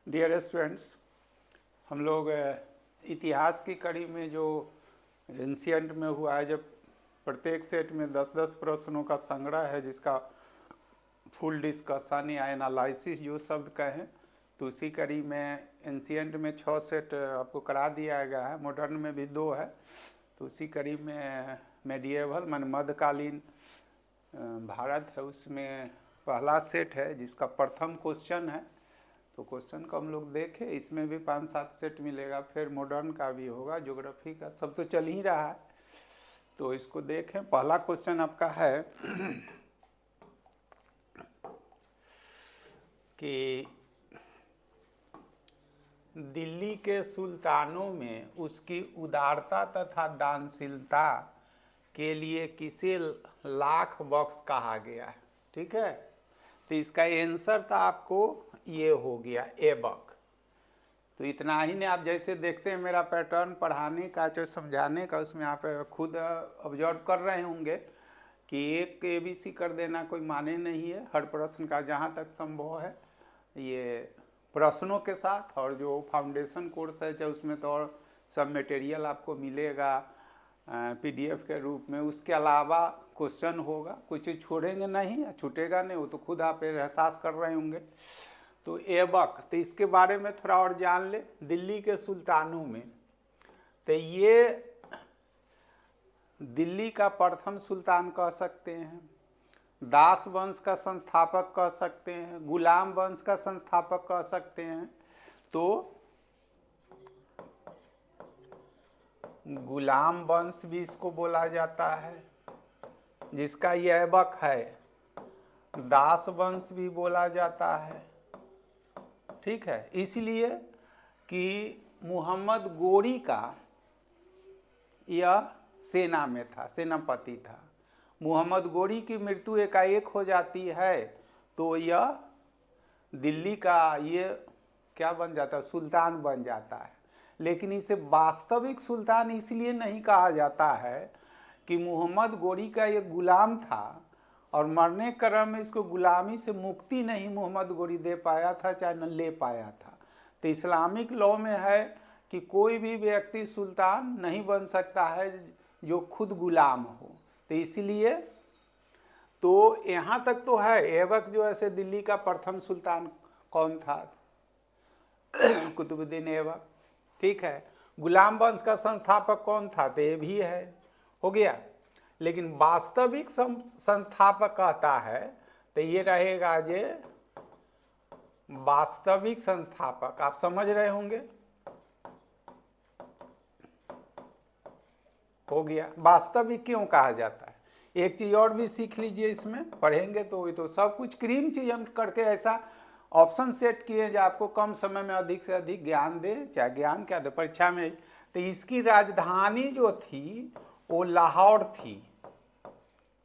Dear students, हम लोग इतिहास की कड़ी में जो एंशियंट में हुआ है, जब प्रत्येक सेट में 10-10 प्रश्नों का संग्रह है जिसका फुल डिस्कशन या एनालिसिस जो शब्द कहें, तो उसी कड़ी में एंशियंट में 6 सेट आपको करा दिया गया है। मॉडर्न में भी 2 है। तो उसी कड़ी में मेडिएवल मान मध्यकालीन भारत है, उसमें पहला सेट है जिसका प्रथम क्वेश्चन है। तो क्वेश्चन को हम लोग देखें, इसमें भी 5-7 सेट मिलेगा। फिर मॉडर्न का भी होगा, ज्योग्राफी का, सब तो चल ही रहा है। तो इसको देखें। पहला क्वेश्चन आपका है कि दिल्ली के सुल्तानों में उसकी उदारता तथा दानशीलता के लिए किसे लाख बख्श कहा गया है। ठीक है, तो इसका आंसर था आपको ये हो गया एबक। तो इतना ही नहीं, आप जैसे देखते हैं मेरा पैटर्न पढ़ाने का जो समझाने का, उसमें आप खुद ऑब्जर्व कर रहे होंगे कि एक ABC कर देना कोई माने नहीं है। हर प्रश्न का जहाँ तक संभव है ये प्रश्नों के साथ, और जो फाउंडेशन कोर्स है चाहे उसमें तो और सब मटेरियल आपको मिलेगा PDF के रूप में। उसके अलावा क्वेश्चन होगा, कुछ चीज़ छोड़ेंगे नहीं, छूटेगा नहीं, वो तो खुद आप एहसास कर रहे होंगे। तो ऐबक, तो इसके बारे में थोड़ा और जान ले। दिल्ली के सुल्तानों में, तो ये दिल्ली का प्रथम सुल्तान कह सकते हैं, दास वंश का संस्थापक कह सकते हैं, गुलाम वंश का संस्थापक कह सकते हैं। तो गुलाम वंश भी इसको बोला जाता है, जिसका ये ऐबक है। दास वंश भी बोला जाता है। ठीक है, इसलिए कि मुहम्मद गोरी का यह सेना में था, सेनापति था। मुहम्मद गोरी की मृत्यु एकाएक हो जाती है तो यह दिल्ली का ये क्या बन जाता है, सुल्तान बन जाता है। लेकिन इसे वास्तविक सुल्तान इसलिए नहीं कहा जाता है कि मुहम्मद गोरी का ये गुलाम था और मरने क्रम में इसको गुलामी से मुक्ति नहीं मुहम्मद गोरी दे पाया था, चाहे न ले पाया था। तो इस्लामिक लॉ में है कि कोई भी व्यक्ति सुल्तान नहीं बन सकता है जो खुद गुलाम हो। तो इसलिए तो यहाँ तक तो है। ऐबक जो ऐसे दिल्ली का प्रथम सुल्तान कौन था, कुतुबुद्दीन ऐबक। ठीक है, गुलाम वंश का संस्थापक कौन था, तो ये भी है, हो गया। लेकिन वास्तविक संस्थापक कहता है तो ये रहेगा जे वास्तविक संस्थापक। आप समझ रहे होंगे, हो गया। वास्तविक क्यों कहा जाता है, एक चीज और भी सीख लीजिए, इसमें पढ़ेंगे तो सब कुछ क्रीम चीज हम करके ऐसा ऑप्शन सेट किए जो आपको कम समय में अधिक से अधिक ज्ञान दे, चाहे ज्ञान क्या दे परीक्षा में। तो इसकी राजधानी जो थी वो लाहौर थी।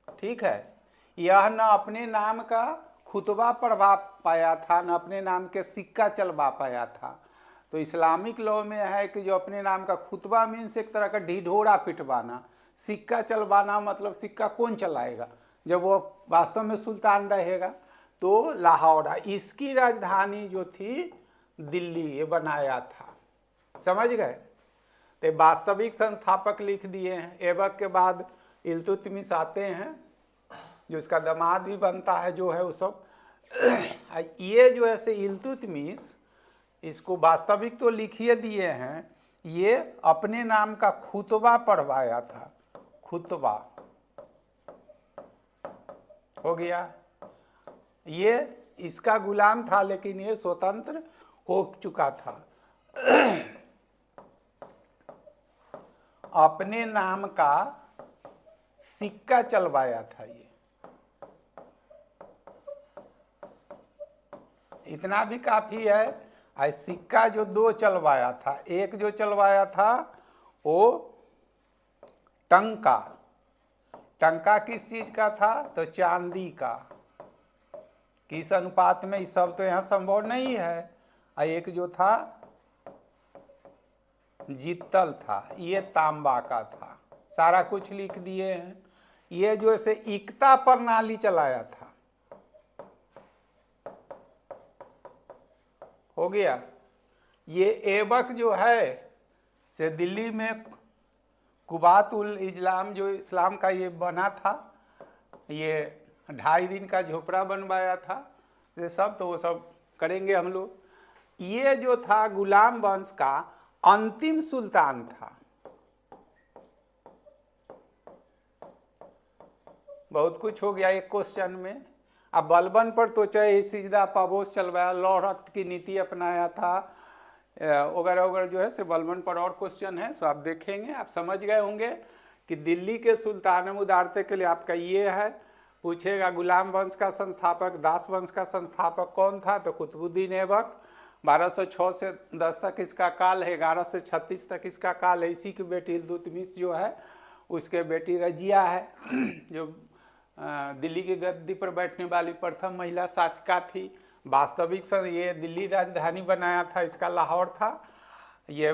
ठीक है, यह न अपने नाम का खुतबा पढ़वा पाया था, न अपने नाम के सिक्का चलवा पाया था। तो इस्लामिक लॉ में है कि जो अपने नाम का खुतबा मीन्स एक तरह का ढिढोरा पिटवाना, सिक्का चलवाना मतलब सिक्का कौन चलाएगा जब वो वास्तव में सुल्तान रहेगा। तो लाहौर, इसकी राजधानी जो थी दिल्ली, ये बनाया था। समझ गए। तो वास्तविक संस्थापक लिख दिए हैं। ऐबक के बाद इल्तुतमिश आते हैं, जो इसका दामाद भी बनता है, जो है वो सब। ये जो है से इल्तुतमिश, इसको वास्तविक तो लिखिए दिए हैं, ये अपने नाम का खुतबा पढ़वाया था। खुतबा हो गया। ये इसका गुलाम था लेकिन ये स्वतंत्र हो चुका था। अपने नाम का सिक्का चलवाया था। ये इतना भी काफी है। सिक्का जो 2 चलवाया था, एक जो चलवाया था वो टंका। टंका किस चीज का था, तो चांदी का। किस अनुपात में, इस सब तो यहाँ संभव नहीं है। एक जो था जितल था, ये तांबा का था। सारा कुछ लिख दिए हैं। ये जो ऐसे इक्ता प्रणाली चलाया था, हो गया। ये ऐबक जो है से दिल्ली में कुबात उल इस्लाम जो इस्लाम का ये बना था, ये 2.5 दिन का झोपड़ा बनवाया था, ये सब तो वो सब करेंगे हम लोग। ये जो था गुलाम वंश का अंतिम सुल्तान था। बहुत कुछ हो गया एक क्वेश्चन में। अब बलबन पर तो चाहे सिजदा पाबोस चलवाया, लौ रक्त की नीति अपनाया था वगैरह वगैरह जो है से बलबन पर और क्वेश्चन है, सो आप देखेंगे। आप समझ गए होंगे कि दिल्ली के सुल्तान उदारते के लिए आपका ये है। पूछेगा गुलाम वंश का संस्थापक, दास वंश का संस्थापक कौन था, तो कुतुबुद्दीन ऐबक। 1206 से 10 तक इसका काल है, 11 से 36 तक इसका काल है। इसी की बेटी इल्तुतमिश जो है उसके बेटी रजिया है जो दिल्ली की गद्दी पर बैठने वाली प्रथम महिला शासिका थी। वास्तविक ये दिल्ली राजधानी बनाया था, इसका लाहौर था। ये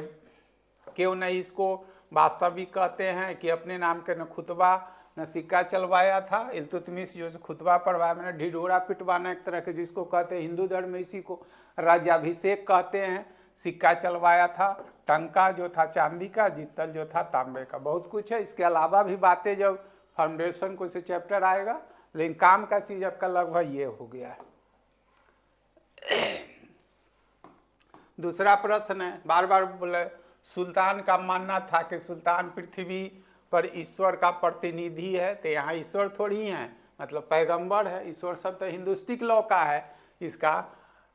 क्यों नहीं इसको वास्तविक कहते हैं कि अपने नाम के न खुतबा न सिक्का चलवाया था। इल्तुतमिश जो खुतबा पढ़वाया, मैंने ढिढोरा पिटवाना एक तरह के जिसको कहते हैं हिंदू धर्म में, इसी को राज्याभिषेक कहते हैं। सिक्का चलवाया था, टंका जो था चांदी का, जित्तल जो था तांबे का। बहुत कुछ है, इसके अलावा भी बातें जब फाउंडेशन को से चैप्टर आएगा, लेकिन काम का चीज़ आपका लगभग ये हो गया है। दूसरा प्रश्न है, बार बार बोले सुल्तान का मानना था कि सुल्तान पृथ्वी पर ईश्वर का प्रतिनिधि है, तो यहाँ ईश्वर थोड़ी है, मतलब पैगंबर है। ईश्वर शब्द तो हिंदुस्टिक लॉ का है, इसका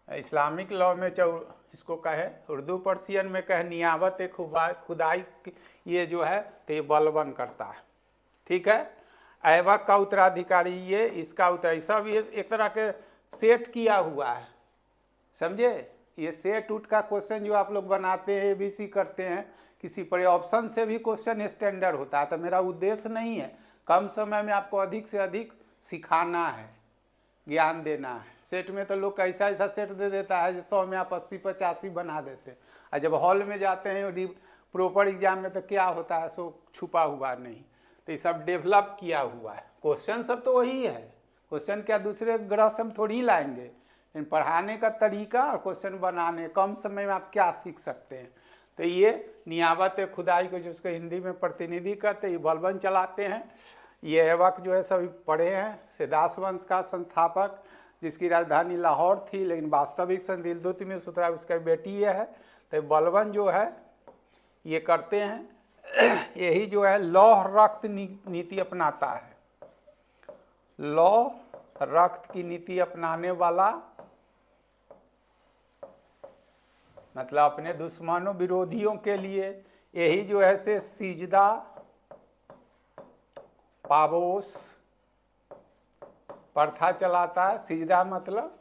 इस्लामिक लॉ में इसको कहे, उर्दू पर्शियन में कहे नियाबत खुदाई, ये जो है तो ये बलबन करता है। ठीक है। ऐबक का उत्तराधिकारी ये, इसका उत्तराधिकारी, सब ये एक तरह के सेट किया हुआ है, समझे। ये सेट उट का क्वेश्चन जो आप लोग बनाते हैं, ABC करते हैं, किसी पर ऑप्शन से भी क्वेश्चन स्टैंडर्ड होता है। तो मेरा उद्देश्य नहीं है कम समय में आपको अधिक से अधिक सिखाना है, ज्ञान देना है। सेट में तो लोग ऐसा ऐसा सेट दे देता है जो 100 में आप 80-85 बना देते हैं, और जब हॉल में जाते हैं प्रॉपर एग्जाम में तो क्या होता है, सो छुपा हुआ नहीं। तो ये सब डेवलप किया हुआ है। क्वेश्चन सब तो वही है, क्वेश्चन क्या दूसरे ग्रह से हम थोड़ी लाएंगे, लेकिन पढ़ाने का तरीका और क्वेश्चन बनाने, कम समय में आप क्या सीख सकते हैं। तो ये नियाबत खुदाई को जिसको हिंदी में प्रतिनिधि कहते हैं, ये बलबन चलाते हैं। ये ऐबक जो है सभी पढ़े हैं, सेदास वंश का संस्थापक, जिसकी राजधानी लाहौर थी, लेकिन वास्तविक संत इल्तुतमिश उसका उसका बेटी ये है। तो बलबन जो है ये करते हैं, यही जो है लौह रक्त नीति अपनाता है। लौह रक्त की नीति अपनाने वाला मतलब अपने दुश्मनों विरोधियों के लिए यही जो है से सिजदा पाबोस प्रथा चलाता है। सिजदा मतलब,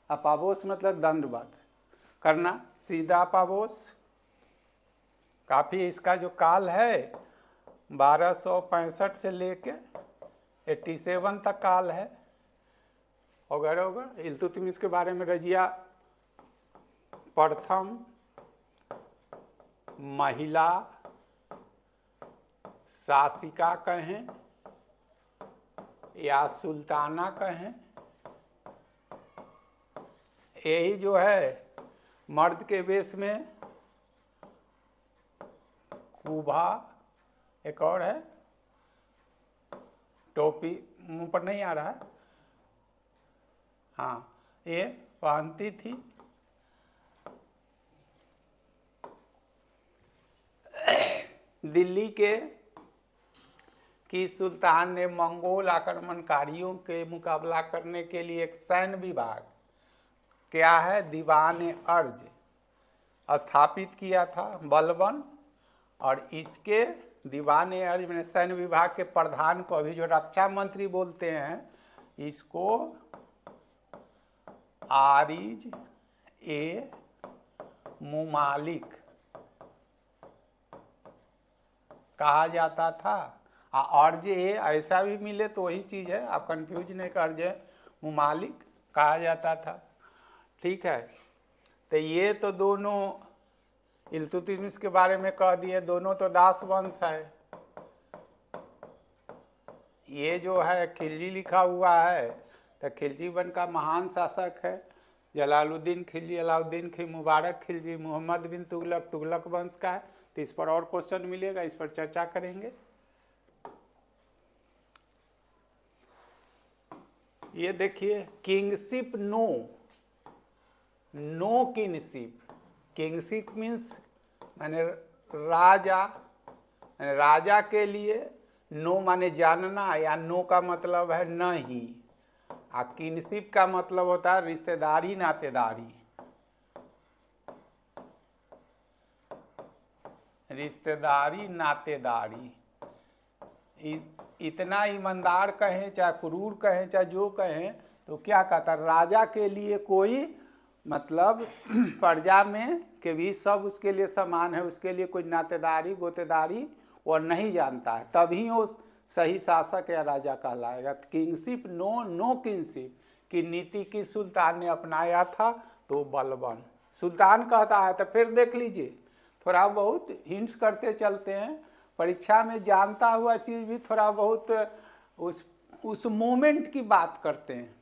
पाबोस मतलब दंडवत करना। सिजदा पाबोस काफ़ी, इसका जो काल है 1265 से लेके 87 तक काल है वगैरह वगैरह। इल्तुतमिश के बारे में रजिया प्रथम महिला शासिका कहें या सुल्ताना कहें, यही जो है मर्द के वेश में कुभा, एक और है टोपी, मुंह पर नहीं आ रहा है, हाँ, ये पहनती थी। दिल्ली के की सुल्तान ने मंगोल आक्रमणकारियों के मुकाबला करने के लिए एक सैन्य विभाग, क्या है, दीवान अर्ज स्थापित किया था, बलबन। और इसके दीवान अर्ज में सैन्य विभाग के प्रधान को अभी जो रक्षा मंत्री बोलते हैं, इसको आरिज ए मुमालिक कहा जाता था। अर्ज ए ऐसा भी मिले तो वही चीज़ है, आप कंफ्यूज नहीं कर, अर्ज मुमालिक कहा जाता था। ठीक है। तो ये तो दोनों इल्तुतमिश के बारे में कह दिए, दोनों तो दास वंश है। ये जो है खिलजी लिखा हुआ है, तो खिलजी वन का महान शासक है, जलालुद्दीन खिलजी, अलाउद्दीन मुबारक खिलजी, मोहम्मद बिन तुगलक, तुगलक वंश का है। तो इस पर और क्वेश्चन मिलेगा, इस पर चर्चा करेंगे। ये देखिए, kingship no, no kingship. Kingship means माने राजा, राजा के लिए नो माने जानना, या नो का मतलब है नहीं। आ किंगशिप का मतलब होता है रिश्तेदारी, नातेदारी, रिश्तेदारी नातेदारी। इतना ईमानदार कहें चाहे क्रूर कहें चाहे जो कहें, तो क्या कहता है, राजा के लिए कोई मतलब प्रजा में के भी सब उसके लिए समान है, उसके लिए कोई नातेदारी गोतेदारी वो नहीं जानता है, तभी वो सही शासक या राजा कहलाएगा। किंगशिप नो, नो किंगशिप की नीति की सुल्तान ने अपनाया था, तो बलबन सुल्तान कहता है। तो फिर देख लीजिए, थोड़ा बहुत हिंट्स करते चलते हैं, परीक्षा में जानता हुआ चीज़ भी थोड़ा बहुत उस मोमेंट की बात करते हैं।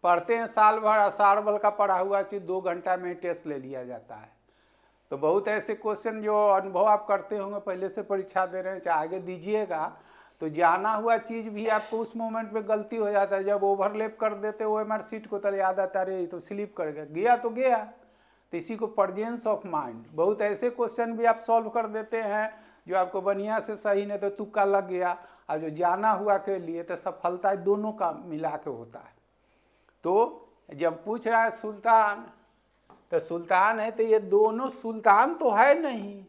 पढ़ते हैं साल भर, साल भर का पढ़ा हुआ चीज़ 2 घंटा में टेस्ट ले लिया जाता है। तो बहुत ऐसे क्वेश्चन जो अनुभव आप करते होंगे, पहले से परीक्षा दे रहे हैं चाहे आगे दीजिएगा, तो जाना हुआ चीज़ भी आपको उस मोमेंट में गलती हो जाता है। जब ओवरलैप कर देते हो एमआर सीट को, तो याद आता है तो स्लिप कर गया तो गया। तो इसी को प्रेजेंस ऑफ माइंड। बहुत ऐसे क्वेश्चन भी आप सॉल्व कर देते हैं जो आपको बढ़िया से सही नहीं तो तुक्का लग गया, और जो जाना हुआ के लिए तो सफलता दोनों का मिला के होता है। तो जब पूछ रहा है सुल्तान, तो सुल्तान है, तो ये दोनों सुल्तान तो है नहीं,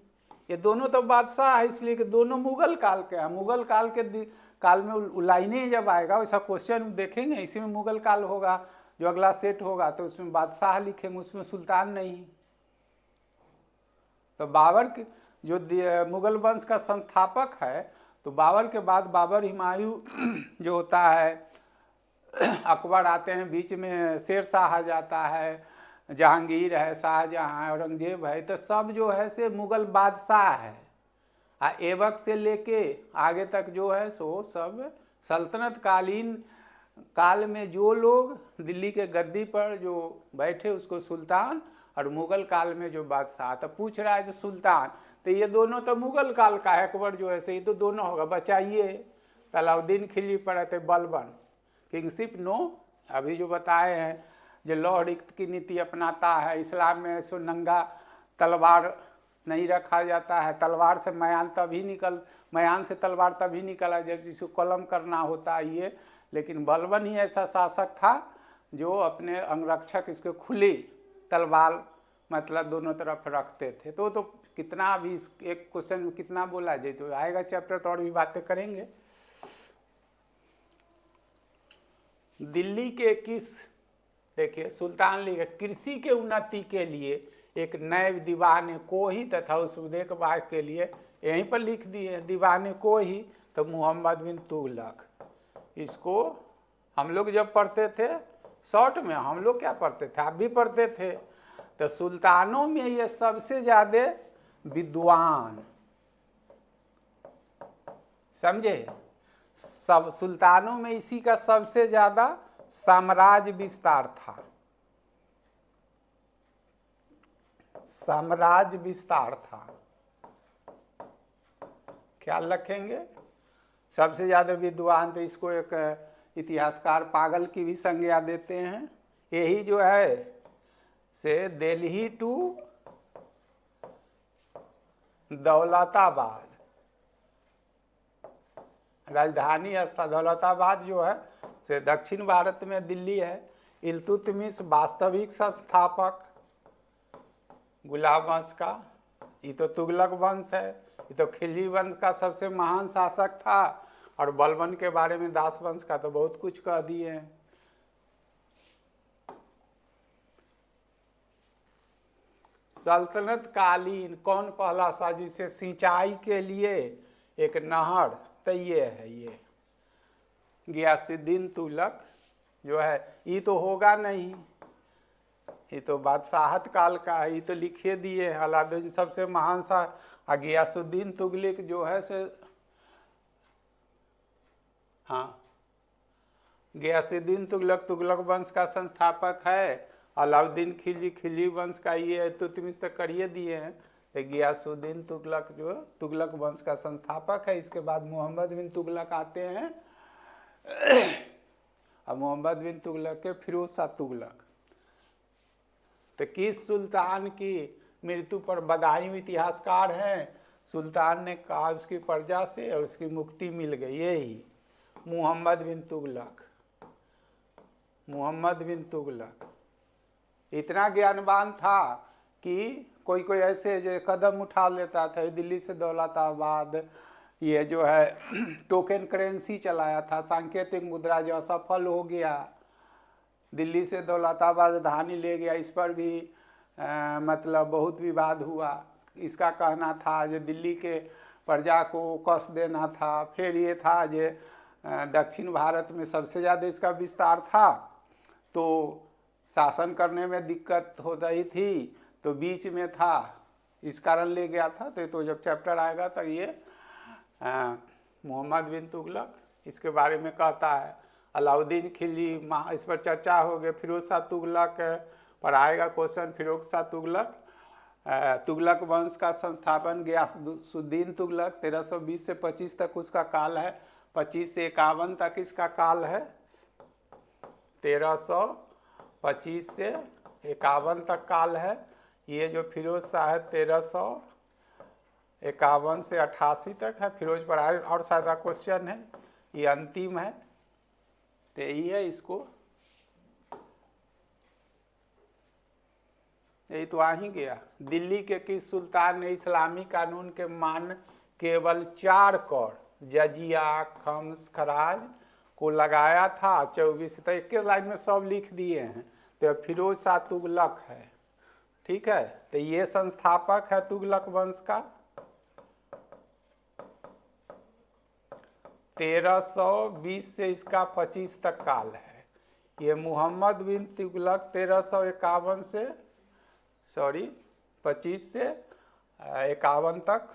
ये दोनों तो बादशाह है, इसलिए कि दोनों मुगल काल के हैं। मुगल काल के काल में लाइनें जब आएगा वैसा क्वेश्चन देखेंगे, इसी में मुगल काल होगा, जो अगला सेट होगा तो उसमें बादशाह लिखेंगे, उसमें सुल्तान नहीं। तो बाबर के जो मुगल वंश का संस्थापक है, तो बाबर के बाद बाबर हुमायूं जो होता है, अकबर आते हैं, बीच में शेर शाह आ जाता है, जहांगीर है, शाहजहां है, औरंगजेब है, तो सब जो है से मुगल बादशाह है। ऐबक से लेके आगे तक जो है सो सब सल्तनत कालीन काल में जो लोग दिल्ली के गद्दी पर जो बैठे उसको सुल्तान, और मुगल काल में जो बादशाह। तो पूछ रहा है जो सुल्तान, तो ये दोनों तो मुगल काल का है, अकबर जो है सही तो दोनों होगा, बचाइए। अलाउद्दीन खिलजी पर रहते बलबन। किंगशिप नो, अभी जो बताए हैं, जो लौह रिक्त की नीति अपनाता है। इस्लाम में सो नंगा तलवार नहीं रखा जाता है, तलवार से मयान से तलवार तभी निकला जब जिसको कलम करना होता है ये। लेकिन बलबन ही ऐसा शासक था जो अपने अंगरक्षक इसके खुली तलवार मतलब दोनों तरफ रखते थे। तो कितना भी एक क्वेश्चन में कितना बोला जाए, तो आएगा चैप्टर तो और भी बातें करेंगे। दिल्ली के देखिए सुल्तान लिखे, कृषि के उन्नति के लिए एक नए दीवाने को ही तथा उस देखभाल के लिए यहीं पर लिख दिए दीवाने को ही, तो मोहम्मद बिन तुगलक। इसको हम लोग जब पढ़ते थे शॉर्ट में, हम लोग क्या पढ़ते थे, आप भी पढ़ते थे, तो सुल्तानों में ये सबसे ज़्यादा विद्वान, समझे, सब सुल्तानों में इसी का सबसे ज़्यादा साम्राज्य विस्तार था, साम्राज्य विस्तार था, ख्याल रखेंगे। सबसे ज़्यादा विद्वान, तो इसको एक इतिहासकार पागल की भी संज्ञा देते हैं। यही जो है से दिल्ली टू दौलताबाद, राजधानी स्थल दौलताबाद जो है से दक्षिण भारत में दिल्ली है। इल्तुतमिश वास्तविक संस्थापक गुलाब वंश का, ये तो तुगलक वंश है, ये तो खिलजी वंश का सबसे महान शासक था, और बलबन के बारे में दास वंश का तो बहुत कुछ कह दिए हैं। सल्तनत कालीन कौन पहला सा जिसे सिंचाई के लिए एक नहर, तो ये है, ये गियासुद्दीन तुगलक जो है, ये तो होगा नहीं, ये तो बादशाहत काल का है, ये तो लिखे दिए हैं। अलाउद्दीन सबसे महान सा, गियासुद्दीन तुगलक जो है से, हाँ, गियासुद्दीन तुगलक तुगलक वंश का संस्थापक है, अलाउद्दीन खिलजी, खिलजी वंश का ये है, तो तुम इस तक करिए दिए हैं। तो गियासुद्दीन तुगलक जो तुगलक वंश का संस्थापक है। इसके बाद मोहम्मद बिन तुगलक आते हैं। अब मोहम्मद बिन तुगलक के फिरोज शाह तुगलक। तो किस सुल्तान की मृत्यु पर बदायूं इतिहासकार हैं, सुल्तान ने कहा उसकी प्रजा से और उसकी मुक्ति मिल गई, यही मोहम्मद बिन तुगलक। मोहम्मद बिन तुगलक इतना ज्ञानवान था कि कोई कोई ऐसे जो कदम उठा लेता था। दिल्ली से दौलताबाद ये जो है टोकन करेंसी चलाया था, सांकेतिक मुद्रा जो असफल हो गया। दिल्ली से दौलताबाद राजधानी ले गया, इस पर भी मतलब बहुत विवाद हुआ। इसका कहना था जो दिल्ली के प्रजा को कष्ट देना था। फिर ये था जो दक्षिण भारत में सबसे ज़्यादा इसका विस्तार था, तो शासन करने में दिक्कत हो रही थी, तो बीच में था, इस कारण ले गया था। तो जब चैप्टर आएगा तो ये मोहम्मद बिन तुगलक इसके बारे में कहता है। अलाउद्दीन खिलजी, इस पर चर्चा हो गई। फिरोज शाह तुगलक पर आएगा क्वेश्चन। फिरोज शाह तुगलक, तुगलक वंश का संस्थापन गियासुद्दीन तुगलक 1320 से 25 तक उसका काल है। 25 से 51 तक इसका काल है। 1325 से 51 तक काल है। ये जो फिरोज शाह है 1351 से 88 तक है। फिरोज पर आए और सारा क्वेश्चन है, ये अंतिम है। तो यही है, इसको यही तो आ ही गया। दिल्ली के किस सुल्तान ने इस्लामी कानून के मान केवल 4 कर जजिया, खम्स, खराज को लगाया था? 24। तो एक लाइन में सब लिख दिए हैं। तो फिरोज शाह तुगलक है, ठीक है। तो ये संस्थापक है तुगलक वंश का। 1320 से इसका 25 तक काल है। ये मोहम्मद बिन तुगलक 1351 से 25 से 51 तक।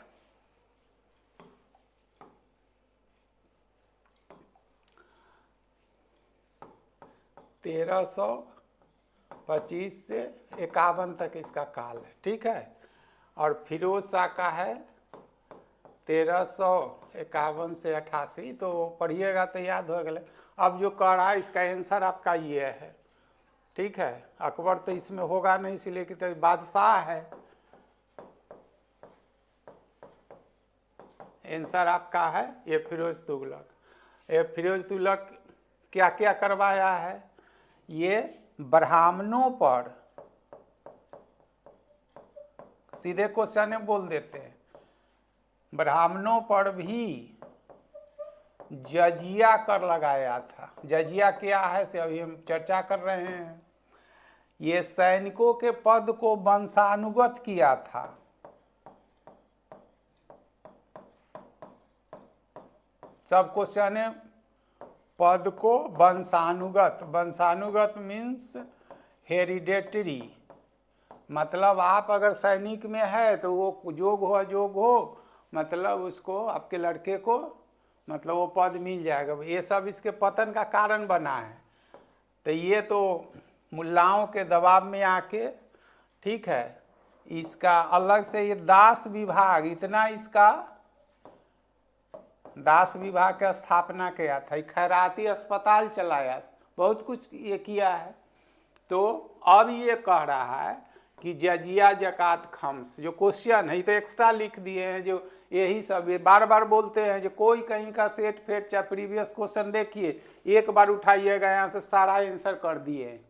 तेरह 25 से 51 तक इसका काल है, ठीक है। और फिरोज शाह का है 1351 से 88। तो पढ़िएगा तो याद हो गया। अब जो कह रहा है इसका आंसर आपका ये है, ठीक है। अकबर तो इसमें होगा नहीं, इसलिए कि तो बादशाह है। आंसर आपका है ये फिरोज तुगलक। ये फिरोज तुगलक क्या क्या करवाया है? ये ब्राह्मणों पर, सीधे क्वेश्चन बोल देते हैं, ब्राह्मणों पर भी जजिया कर लगाया था। जजिया क्या है से अभी हम चर्चा कर रहे हैं। ये सैनिकों के पद को वंशानुगत किया था। सब क्वेश्चन है पद को वंशानुगत। वंशानुगत मीन्स हेरिडेटरी, मतलब आप अगर सैनिक में है तो वो जोग हो अजोग हो, मतलब उसको आपके लड़के को मतलब वो पद मिल जाएगा। ये सब इसके पतन का कारण बना है। तो ये तो मुल्लाओं के दबाव में आके, ठीक है, इसका अलग से ये दास विभाग, इतना इसका दास विभाग की स्थापना किया था। खैराती अस्पताल चलाया, बहुत कुछ ये किया है। तो अब ये कह रहा है कि जजिया, जकात, खम्स, जो क्वेश्चन है तो एक्स्ट्रा लिख दिए हैं, जो यही सब ये बार बार बोलते हैं। जो कोई कहीं का सेट फेट चाहे प्रीवियस क्वेश्चन देखिए, एक बार उठाइएगा यहाँ से सारा आंसर कर दिए।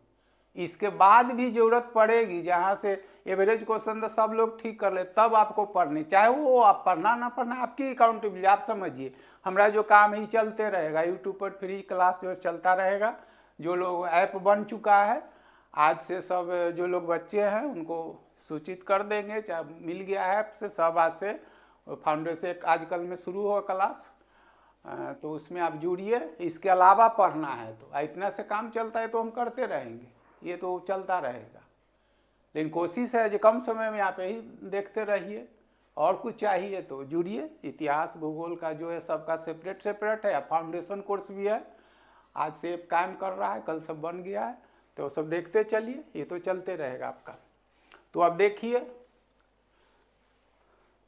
इसके बाद भी जरूरत पड़ेगी, जहाँ से एवरेज क्वेश्चन तो सब लोग ठीक कर ले, तब आपको पढ़नी, चाहे वो आप पढ़ना ना पढ़ना आपकी अकाउंटेबिलिटी। आप समझिए, हमारा जो काम है चलते रहेगा। यूट्यूब पर फ्री क्लास जो चलता रहेगा। जो लोग ऐप बन चुका है, आज से सब जो लोग बच्चे हैं उनको सूचित कर देंगे, चाहे मिल गया ऐप से। सब आज से फाउंडेशन आजकल में शुरू हो क्लास, तो उसमें आप जुड़िए। इसके अलावा पढ़ना है तो इतना से काम चलता है तो हम करते रहेंगे, ये तो चलता रहेगा। लेकिन कोशिश है जो कम समय में आप यही देखते रहिए। और कुछ चाहिए तो जुड़िए। इतिहास भूगोल का जो है सबका सेपरेट सेपरेट है। फाउंडेशन कोर्स भी है, आज से काम कर रहा है, कल सब बन गया है। तो सब देखते चलिए, ये तो चलते रहेगा आपका। तो अब देखिए,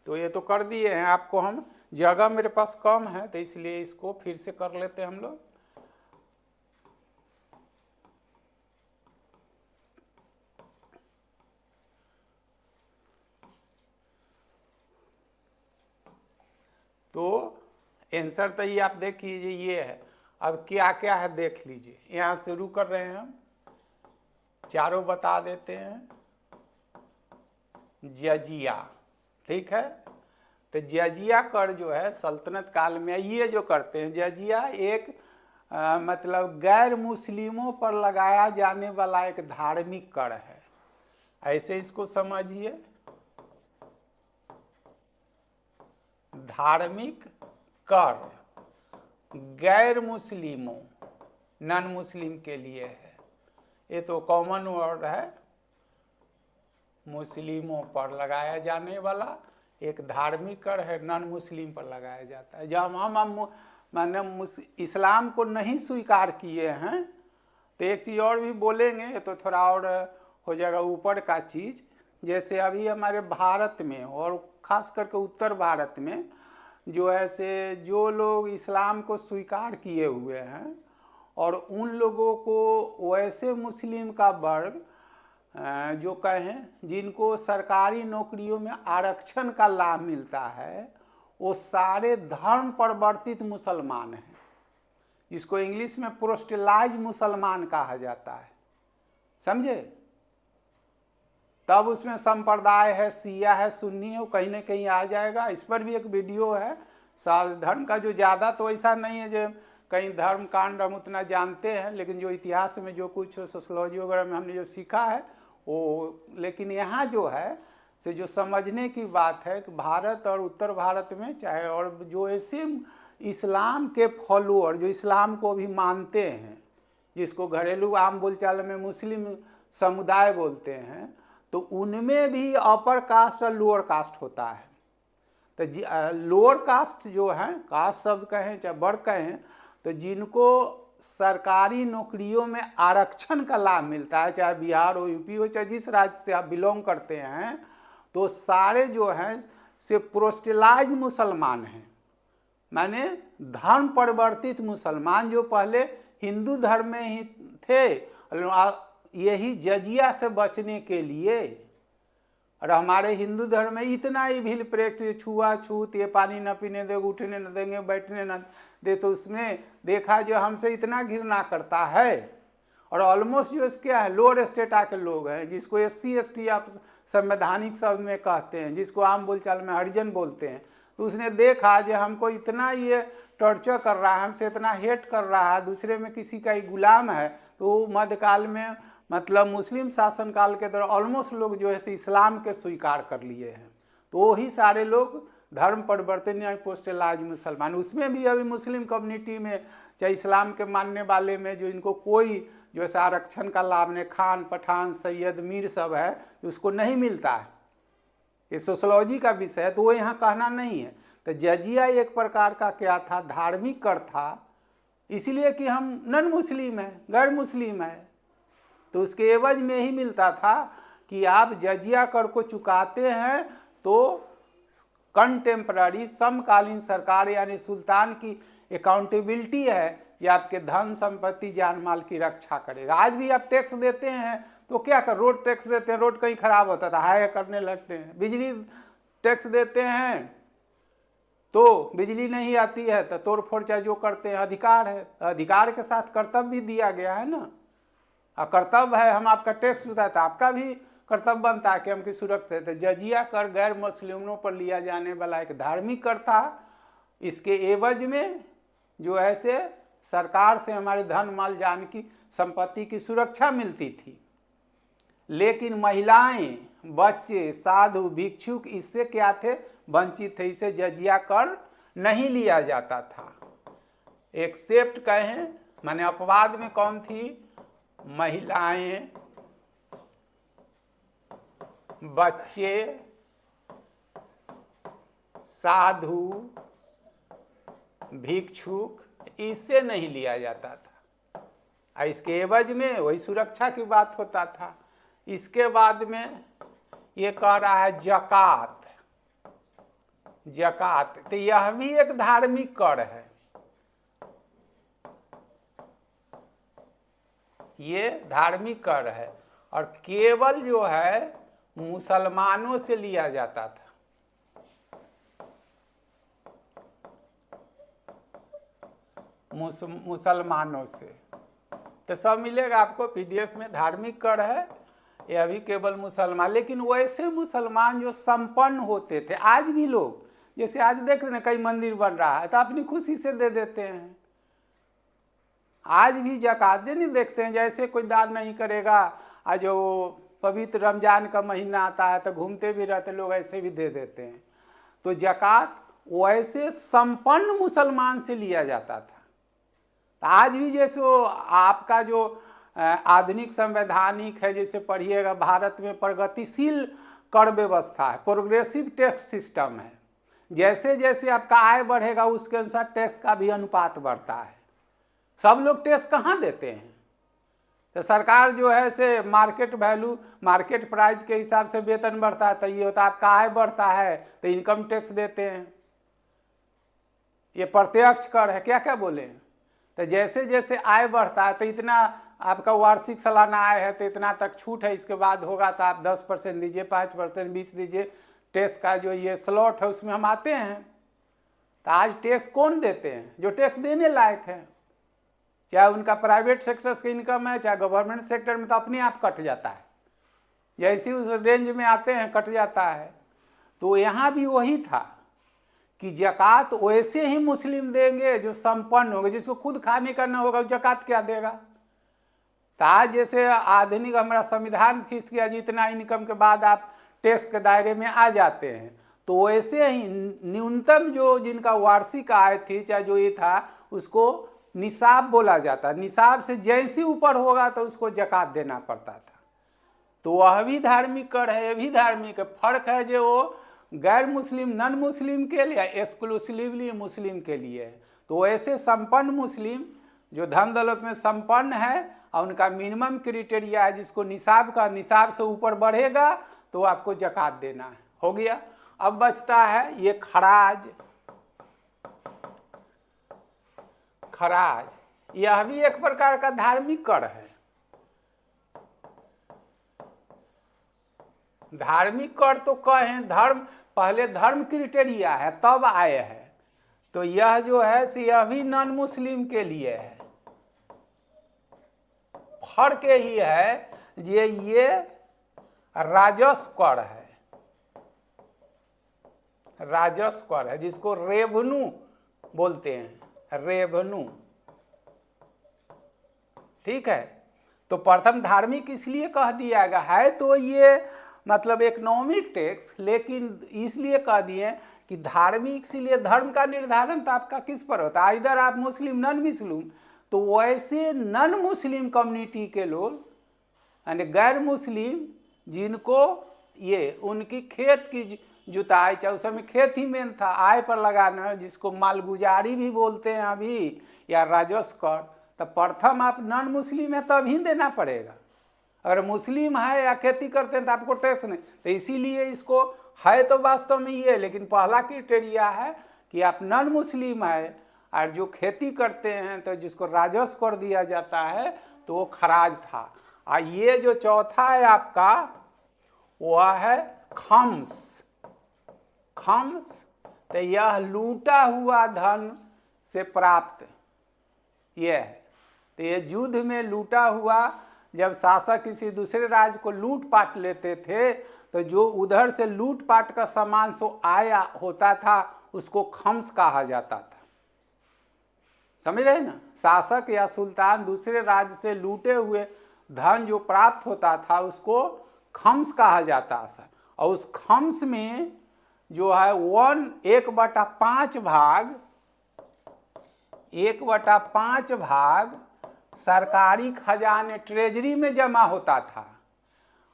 तो ये तो कर दिए हैं आपको हम, जगह मेरे पास कम है तो इसलिए इसको फिर से कर लेते हैं हम लोग। तो आंसर तो ये आप देख लीजिए, ये है। अब क्या क्या है देख लीजिए, यहाँ शुरू कर रहे हैं हम, चारों बता देते हैं। जजिया, ठीक है। तो जजिया कर जो है सल्तनत काल में ये जो करते हैं, जजिया एक मतलब गैर मुस्लिमों पर लगाया जाने वाला एक धार्मिक कर है, ऐसे इसको समझिए। धार्मिक कर गैर मुस्लिमों, नॉन मुस्लिम के लिए है, ये तो कॉमन वर्ड है। मुस्लिमों पर लगाया जाने वाला एक धार्मिक कर है, नॉन मुस्लिम पर लगाया जाता है। जब हम माने इस्लाम को नहीं स्वीकार किए हैं, तो एक चीज़ और भी बोलेंगे तो थोड़ा और हो जाएगा ऊपर का चीज़। जैसे अभी हमारे भारत में और ख़ास करके उत्तर भारत में जो है से जो लोग इस्लाम को स्वीकार किए हुए हैं और उन लोगों को वैसे मुस्लिम का वर्ग जो कहें जिनको सरकारी नौकरियों में आरक्षण का लाभ मिलता है, वो सारे धर्म परिवर्तित मुसलमान हैं, जिसको इंग्लिश में प्रोस्टेलाइज मुसलमान कहा जाता है, समझे। तब उसमें संप्रदाय है, शिया है, सुन्नी है, वो कहीं ना कहीं आ जाएगा। इस पर भी एक वीडियो है। धर्म का जो ज़्यादा तो ऐसा नहीं है जो कहीं धर्म कांड हम उतना जानते हैं, लेकिन जो इतिहास में जो कुछ सोशलॉजी वगैरह में हमने जो सीखा है वो, लेकिन यहाँ जो है से जो समझने की बात है कि भारत और उत्तर भारत में चाहे और जो ऐसे इस्लाम के फॉलोअर जो इस्लाम को भी मानते हैं, जिसको घरेलू आम बोलचाल में मुस्लिम समुदाय बोलते हैं, तो उनमें भी अपर कास्ट और लोअर कास्ट होता है। तो लोअर कास्ट जो है, कास्ट शब्द कहें चाहे वर्ग कहें, तो जिनको सरकारी नौकरियों में आरक्षण का लाभ मिलता है, चाहे बिहार हो, यूपी हो, चाहे जिस राज्य से आप बिलोंग करते हैं, तो सारे जो हैं से प्रोस्टेलाइज मुसलमान हैं, माने धर्म परिवर्तित मुसलमान जो पहले हिंदू धर्म में ही थे। यही जजिया से बचने के लिए, और हमारे हिंदू धर्म में इतना ही भील प्रेत, छुआछूत, ये पानी न पीने देंगे, उठने न देंगे, बैठने न दे, तो उसमें देखा जो हमसे इतना घृणा करता है। और ऑलमोस्ट जो क्या है, लोअर स्टेटा के लोग हैं, जिसको SC ST आप संवैधानिक शब्द में कहते हैं, जिसको आम बोलचाल में हरिजन बोलते हैं, तो उसने देखा जो हमको इतना ये टॉर्चर कर रहा है, हमसे इतना हेट कर रहा है, दूसरे में किसी का ही गुलाम है, तो मध्यकाल में मतलब मुस्लिम शासनकाल के दौरान ऑलमोस्ट लोग जो है से इस्लाम के स्वीकार कर लिए हैं। तो वही सारे लोग धर्म परिवर्तन या प्रोस्टेलाइज मुसलमान, उसमें भी अभी मुस्लिम कम्युनिटी में चाहे इस्लाम के मानने वाले में जो इनको कोई जो है आरक्षण का लाभ ने, खान, पठान, सैयद, मीर सब है, उसको नहीं मिलता है। ये सोशलॉजी का विषय है, तो वो यहाँ कहना नहीं है। तो जजिया एक प्रकार का क्या था, धार्मिक कर था, इसीलिए कि हम नन मुस्लिम हैं, गैर मुस्लिम है, तो उसके एवज में ही मिलता था कि आप जजिया कर को चुकाते हैं तो कंटेम्पररी समकालीन सरकार यानी सुल्तान की अकाउंटेबिलिटी है, ये आपके धन संपत्ति जान माल की रक्षा करेगा। आज भी आप टैक्स देते हैं तो क्या कर, रोड टैक्स देते हैं, रोड कहीं खराब होता था हाय करने लगते हैं, बिजली टैक्स देते हैं तो बिजली नहीं आती है तो तोड़ फोड़ चाहे जो करते हैं, अधिकार है, अधिकार के साथ कर्तव्य भी दिया गया है ना। कर्तव्य है, हम आपका टैक्स चुकाते हैं, तो आपका भी कर्तव्य बनता है कि हम की सुरक्षा है। तो जजिया कर गैर मुस्लिमों पर लिया जाने वाला एक धार्मिक कर था। इसके एवज में जो है से सरकार से हमारे धन माल जान की संपत्ति की सुरक्षा मिलती थी। लेकिन महिलाएं, बच्चे, साधु, भिक्षुक इससे क्या थे, वंचित थे, इसे जजिया कर नहीं लिया जाता था। एक्सेप्ट कहें माने अपवाद में कौन थी, महिलाएं, बच्चे, साधु, भिक्षुक, इससे नहीं लिया जाता था। और इसके एवज में वही सुरक्षा की बात होता था। इसके बाद में ये कह रहा है जकात। जकात तो यह भी एक धार्मिक कर है, ये धार्मिक कर है और केवल जो है मुसलमानों से लिया जाता था। मुसलमानों से तो सब मिलेगा आपको पीडीएफ में। धार्मिक कर है ये अभी केवल मुसलमान, लेकिन वैसे मुसलमान जो संपन्न होते थे, आज भी लोग जैसे आज देख रहे हैं कई मंदिर बन रहा है तो अपनी खुशी से दे देते हैं। आज भी ज़कात नहीं देखते हैं, जैसे कोई दान नहीं करेगा, आज जो पवित्र रमजान का महीना आता है तो घूमते भी रहते लोग, ऐसे भी दे देते हैं। तो ज़कात वैसे संपन्न मुसलमान से लिया जाता था। तो आज भी जैसे वो आपका जो आधुनिक संवैधानिक है, जैसे पढ़िएगा भारत में प्रगतिशील कर व्यवस्था है, प्रोग्रेसिव टैक्स सिस्टम है। जैसे जैसे आपका आय बढ़ेगा उसके अनुसार टैक्स का भी अनुपात बढ़ता है। सब लोग टैक्स कहाँ देते हैं? तो सरकार जो है से मार्केट वैल्यू, मार्केट प्राइस के हिसाब से वेतन बढ़ता है, तो ये होता है आपका आय बढ़ता है तो इनकम टैक्स देते हैं। ये प्रत्यक्ष कर है। क्या क्या बोले? तो जैसे जैसे आय बढ़ता है तो इतना आपका वार्षिक सालाना आय है तो इतना तक छूट है, इसके बाद होगा तो आप 10% दीजिए, 5%, 20 दीजिए। टैक्स का जो ये स्लॉट है उसमें हम आते हैं। तो आज टैक्स कौन देते हैं? जो टैक्स देने लायक है, चाहे उनका प्राइवेट सेक्टर की इनकम है चाहे गवर्नमेंट सेक्टर में, तो अपने आप कट जाता है। जैसे उस रेंज में आते हैं कट जाता है। तो यहाँ भी वही था कि ज़कात वैसे ही मुस्लिम देंगे जो संपन्न होंगे, जिसको खुद खाने का न होगा ज़कात क्या देगा। तो आज जैसे आधुनिक हमारा संविधान फिक्स किया जितना इनकम के बाद आप टैक्स के दायरे में आ जाते हैं, तो वैसे ही न्यूनतम जो जिनका वार्षिक आय थी चाहे जो ये था उसको निसाब बोला जाता। निसाब से जैसे ऊपर होगा तो उसको ज़कात देना पड़ता था। तो वह भी धार्मिक कर है, ये भी धार्मिक है। फर्क है जो वो गैर मुस्लिम नॉन मुस्लिम के लिए, एक्सक्लूसिवली मुस्लिम के लिए है। तो ऐसे संपन्न मुस्लिम जो धन दौलत में संपन्न है और उनका मिनिमम क्राइटेरिया है जिसको निसाब से ऊपर बढ़ेगा तो आपको ज़कात देना है। हो गया। अब बचता है ये खराज। खराज यह भी एक प्रकार का धार्मिक कर है। धार्मिक कर तो कहें, धर्म पहले धर्म क्राइटेरिया है तब आए हैं। तो यह जो है से यह भी नॉन मुस्लिम के लिए है। फर्क यही है ये राजस्व कर है। राजस्व कर है जिसको रेवेन्यू बोलते हैं, रेवेन्यू। ठीक है। तो प्रथम धार्मिक इसलिए कह दिया गया है, तो ये मतलब इकोनॉमिक टैक्स, लेकिन इसलिए कह दिए कि धार्मिक, इसलिए धर्म का निर्धारण तो आपका किस पर होता है, इधर आप मुस्लिम नॉन मुस्लिम। तो वैसे नॉन मुस्लिम कम्युनिटी के लोग यानी गैर मुस्लिम जिनको ये उनकी खेत की जुताई, चाहे उस समय खेत ही में था, आय पर लगाना, जिसको मालगुजारी भी बोलते हैं अभी, या राजस्व कर, तो प्रथम आप नॉन मुस्लिम है तब ही देना पड़ेगा। अगर मुस्लिम है या खेती करते हैं तो आपको टैक्स नहीं। तो इसीलिए इसको है तो वास्तव में ये, लेकिन पहला क्राइटेरिया है कि आप नॉन मुस्लिम है और जो खेती करते हैं तो जिसको राजस्व कर दिया जाता है तो वो खराज था। और ये जो चौथा है आपका वह है खम्स। खम्स तो यह लूटा हुआ धन से प्राप्त ये है। तो ये युद्ध में लूटा हुआ, जब शासक किसी दूसरे राज्य को लूट पाट लेते थे तो जो उधर से लूट पाट का सामान सो आया होता था उसको खम्स कहा जाता था। समझ रहे ना? शासक या सुल्तान दूसरे राज्य से लूटे हुए धन जो प्राप्त होता था उसको खम्स कहा जाता है। और उस खम्स में जो है 1/5 भाग, 1/5 भाग सरकारी खजाने ट्रेजरी में जमा होता था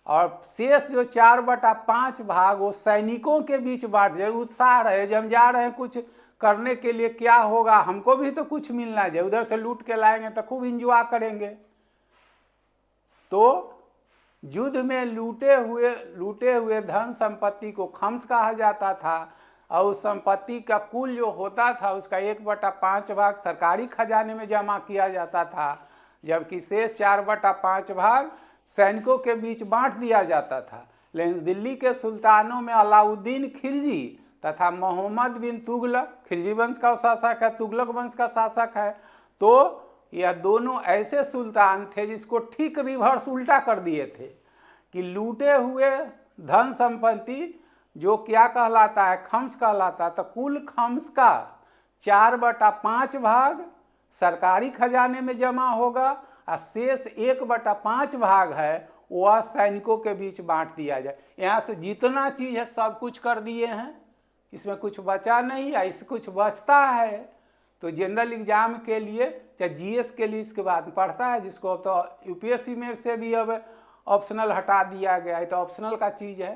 और शेष जो 4/5 भाग वो सैनिकों के बीच बांट दिया। उत्साह रहे जब हम जा रहे हैं कुछ करने के लिए, क्या होगा, हमको भी तो कुछ मिलना चाहिए, उधर से लूट के लाएंगे तो खूब इंजॉय करेंगे। तो युद्ध में लूटे हुए धन संपत्ति को खम्स कहा जाता था और उस संपत्ति का कुल जो होता था उसका 1/5 भाग सरकारी खजाने में जमा किया जाता था, जबकि शेष 4/5 भाग सैनिकों के बीच बांट दिया जाता था। लेकिन दिल्ली के सुल्तानों में अलाउद्दीन खिलजी तथा मोहम्मद बिन तुगलक, खिलजी वंश का शासक है, तुगलक वंश का शासक है, तो यह दोनों ऐसे सुल्तान थे जिसको ठीक रिवर्स उल्टा कर दिए थे कि लूटे हुए धन संपत्ति जो क्या कहलाता है, खम्स कहलाता है, तो कुल खम्स का 4/5 भाग सरकारी खजाने में जमा होगा और शेष 1/5 भाग है वह सैनिकों के बीच बांट दिया जाए। यहाँ से जितना चीज़ है सब कुछ कर दिए हैं, इसमें कुछ बचा नहीं है, इससे कुछ बचता है तो जनरल एग्जाम के लिए चाहे जीएस के लिए इसके बाद पढ़ता है, जिसको अब तो यूपीएससी में से भी अब ऑप्शनल हटा दिया गया है, तो ऑप्शनल का चीज़ है।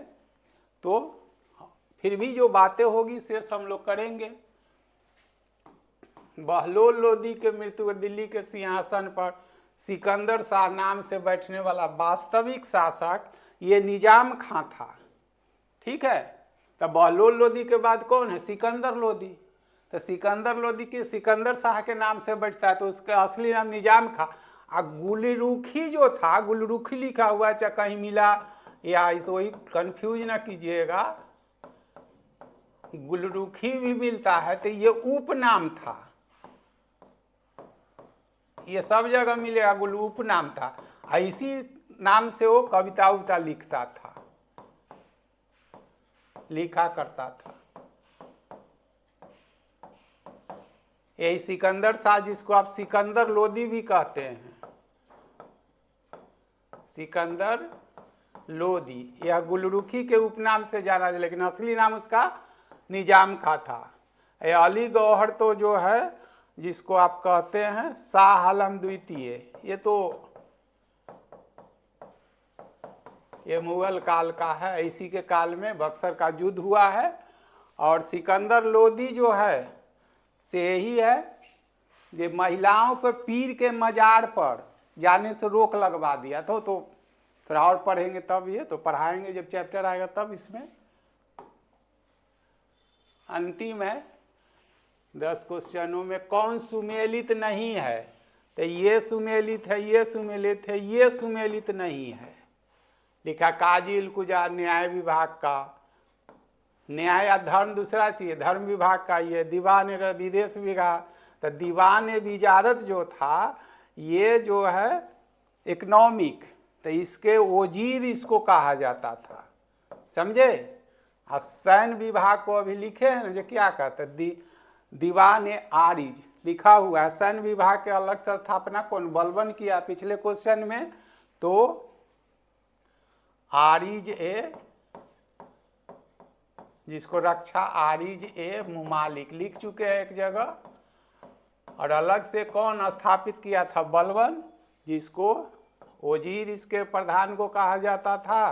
तो फिर भी जो बातें होगी शेष हम लोग करेंगे। बहलोल लोदी के मृत्यु, दिल्ली के सिंहासन पर सिकंदर शाह नाम से बैठने वाला वास्तविक शासक ये निजाम खां था, ठीक है। तो बहलोल लोदी के बाद कौन है, सिकंदर लोदी। तो सिकंदर लोदी के सिकंदर शाह के नाम से बैठता है तो उसका असली नाम निजाम खां। और गुलरुखी जो था, गुलरुखी लिखा हुआ है, चाहे कहीं मिला या तो वही कंफ्यूज ना कीजिएगा, गुलरुखी भी मिलता है तो ये उपनाम था, ये सब जगह मिलेगा, गुल उपनाम था। इसी नाम से वो कविता उविता लिखता था, लिखा करता था। यही सिकंदर शाह जिसको आप सिकंदर लोदी भी कहते हैं, सिकंदर लोदी, यह गुलरुखी के उपनाम से जाना जाए, लेकिन असली नाम उसका निजाम खां था। यह अली गौहर तो जो है जिसको आप कहते हैं शाह आलम द्वितीय, ये तो ये मुगल काल का है, इसी के काल में बक्सर का युद्ध हुआ है। और सिकंदर लोदी जो है से यही है कि महिलाओं को पीर के मजार पर जाने से रोक लगवा दिया था। तो थोड़ा और पढ़ेंगे तब, ये तो पढ़ाएंगे जब चैप्टर आएगा तब। इसमें अंतिम है 10 क्वेश्चनों में कौन सुमेलित नहीं है, तो ये सुमेलित है, ये सुमेलित है, ये सुमेलित नहीं है। लिखा काजी इल्तुजा न्याय विभाग का, न्याय या धर्म दूसरा चाहिए, धर्म विभाग का ये दीवान विदेश विभाग। तो दीवान विजारत जो था ये जो है इकोनॉमिक, तो इसके वजीर इसको कहा जाता था, समझे। और सैन्य विभाग को अभी लिखे हैं ना जो क्या कहते हैं, दीवान आरिज लिखा हुआ है। सैन्य विभाग के अलग से स्थापना कौन, बलबन किया पिछले क्वेश्चन में, तो आरिज ए, जिसको रक्षा आरिज ए मुमालिक लिख चुके हैं एक जगह। और अलग से कौन स्थापित किया था, बलबन, जिसको वजीर इसके प्रधान को कहा जाता था।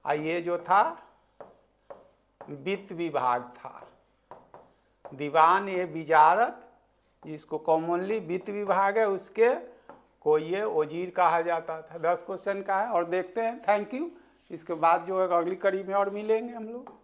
और ये जो था वित्त विभाग था, दीवान ए विजारत, जिसको कॉमनली वित्त विभाग है, उसके को ये वजीर कहा जाता था। 10 क्वेश्चन का है और देखते हैं। Thank you. इसके बाद जो है अगली कड़ी में और मिलेंगे हम लोग।